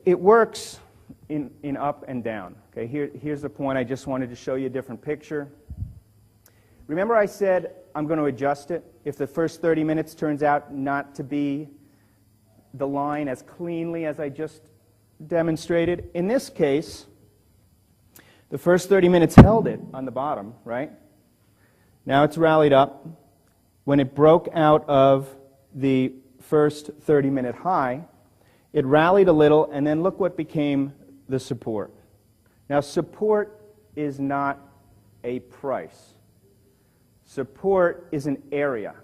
it works in up and down. Okay, here's the point. I just wanted to show you a different picture. Remember I said I'm going to adjust it if the first 30 minutes turns out not to be the line as cleanly as I just demonstrated. In this case, the first 30 minutes held it on the bottom, right? Now it's rallied up. When it broke out of the first 30-minute high, it rallied a little, and then look what became the support. Now, support is not a price. Support is an area.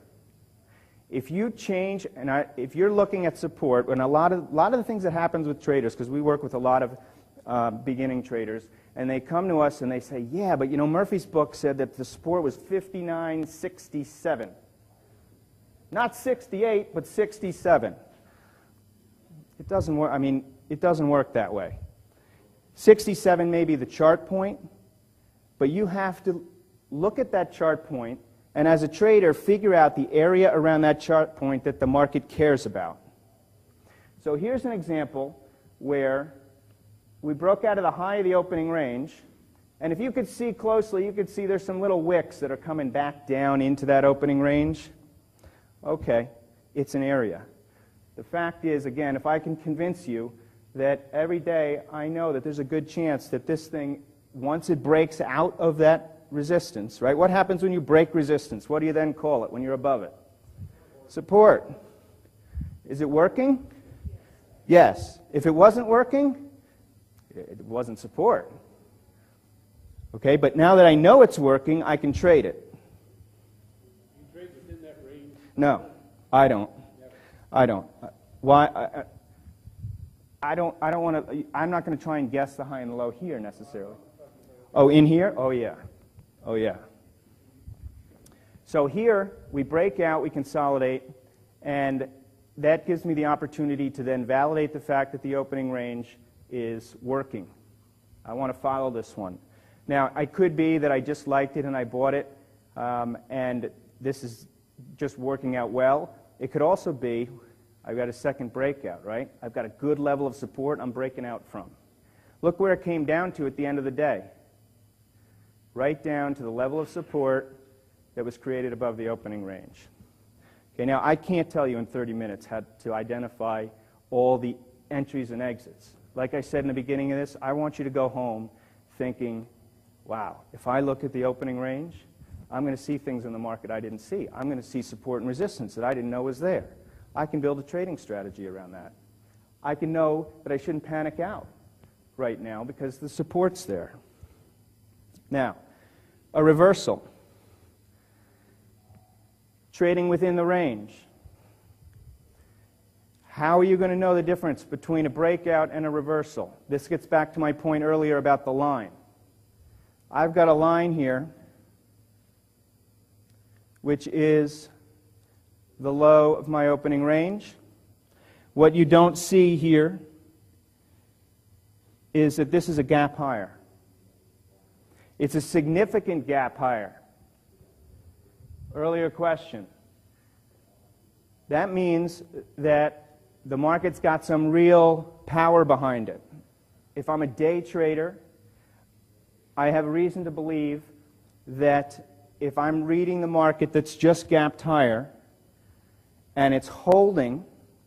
If you change, and if you're looking at support, and a lot of the things that happens with traders, because we work with a lot of beginning traders, and they come to us and they say, yeah, but you know, Murphy's book said that the support was 59.67. Not 68, but 67. It doesn't work. I mean, it doesn't work that way. 67 may be the chart point, but you have to look at that chart point and as a trader figure out the area around that chart point that the market cares about. So here's an example where we broke out of the high of the opening range, and if you could see closely, you could see there's some little wicks that are coming back down into that opening range. Okay, it's an area. The fact is, again, if I can convince you that every day I know that there's a good chance that this thing, once it breaks out of that resistance, right? What happens when you break resistance? What do you then call it when you're above it? Support. Is it working? Yes. If it wasn't working, it wasn't support. Okay, but now that I know it's working, I can trade it. You trade within that range? No, I don't. I don't. Why? I don't want to. I'm not going to try and guess the high and the low here necessarily. Oh, in here? Oh yeah. Oh yeah. So here we break out, we consolidate, and that gives me the opportunity to then validate the fact that the opening range is working. I want to follow this one. Now, it could be that I just liked it and I bought it, and this is just working out well. It could also be I've got a second breakout, right? I've got a good level of support I'm breaking out from. Look where it came down to at the end of the day. Right down to the level of support that was created above the opening range. Okay, now I can't tell you in 30 minutes how to identify all the entries and exits. Like I said in the beginning of this, I want you to go home thinking, wow, if I look at the opening range, I'm going to see things in the market I didn't see. I'm going to see support and resistance that I didn't know was there. I can build a trading strategy around that. I can know that I shouldn't panic out right now because the support's there. Now, a reversal. Trading within the range. How are you going to know the difference between a breakout and a reversal? This gets back to my point earlier about the line. I've got a line here which is the low of my opening range. What you don't see here is that this is a gap higher. It's a significant gap higher. Earlier question. That means that the market's got some real power behind it. If I'm a day trader, I have reason to believe that if I'm reading the market that's just gapped higher, and it's holding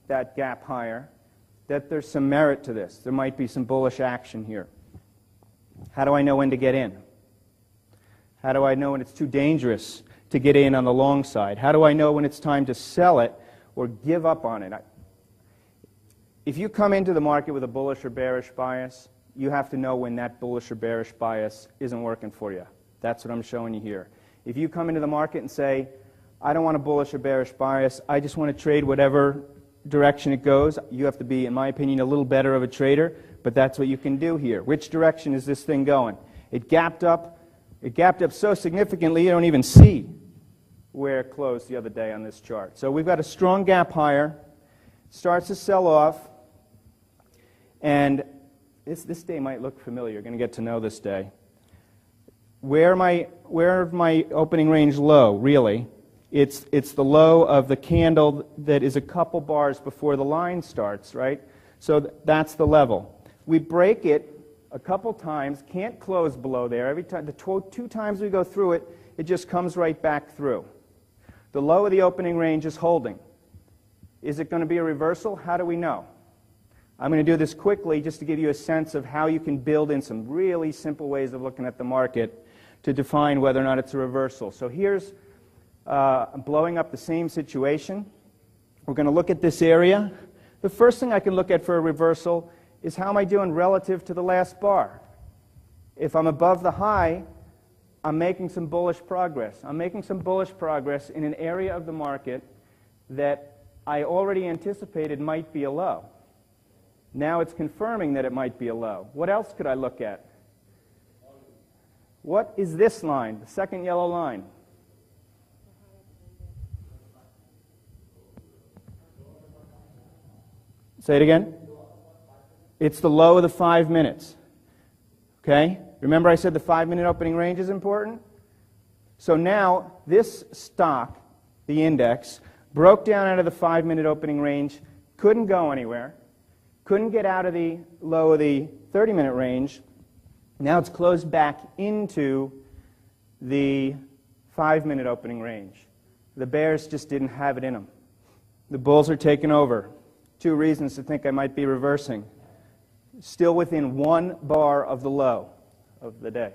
that gap higher, that there's some merit to this. There might be some bullish action here. How do I know when to get in? How do I know when it's too dangerous to get in on the long side? How do I know when it's time to sell it or give up on it? If you come into the market with a bullish or bearish bias, you have to know when that bullish or bearish bias isn't working for you. That's what I'm showing you here. If you come into the market and say, I don't want a bullish or bearish bias, I just want to trade whatever direction it goes, you have to be, in my opinion, a little better of a trader, but that's what you can do here. Which direction is this thing going? It gapped up so significantly you don't even see where it closed the other day on this chart. So we've got a strong gap higher, starts to sell off, and this day might look familiar. You're going to get to know this day. Where my opening range low, really? It's the low of the candle that is a couple bars before the line starts, right? So that's the level. We break it a couple times, can't close below there. Every time, the two times we go through it, it just comes right back through. The low of the opening range is holding. Is it going to be a reversal? How do we know? I'm going to do this quickly just to give you a sense of how you can build in some really simple ways of looking at the market to define whether or not it's a reversal. So here's blowing up the same situation. We're going to look at this area. The first thing I can look at for a reversal is how am I doing relative to the last bar. If I'm above the high, I'm making some bullish progress. I'm making some bullish progress in an area of the market that I already anticipated might be a low. Now it's confirming that it might be a low. What else could I look at? What is this line, the second yellow line? Say it again. It's the low of the 5 minutes. Okay? Remember I said the 5-minute opening range is important? So now this stock, the index, broke down out of the 5-minute opening range, couldn't go anywhere, couldn't get out of the low of the 30-minute range. Now it's closed back into the 5-minute opening range. The bears just didn't have it in them. The bulls are taking over. 2 reasons to think I might be reversing. Still within 1 bar of the low of the day.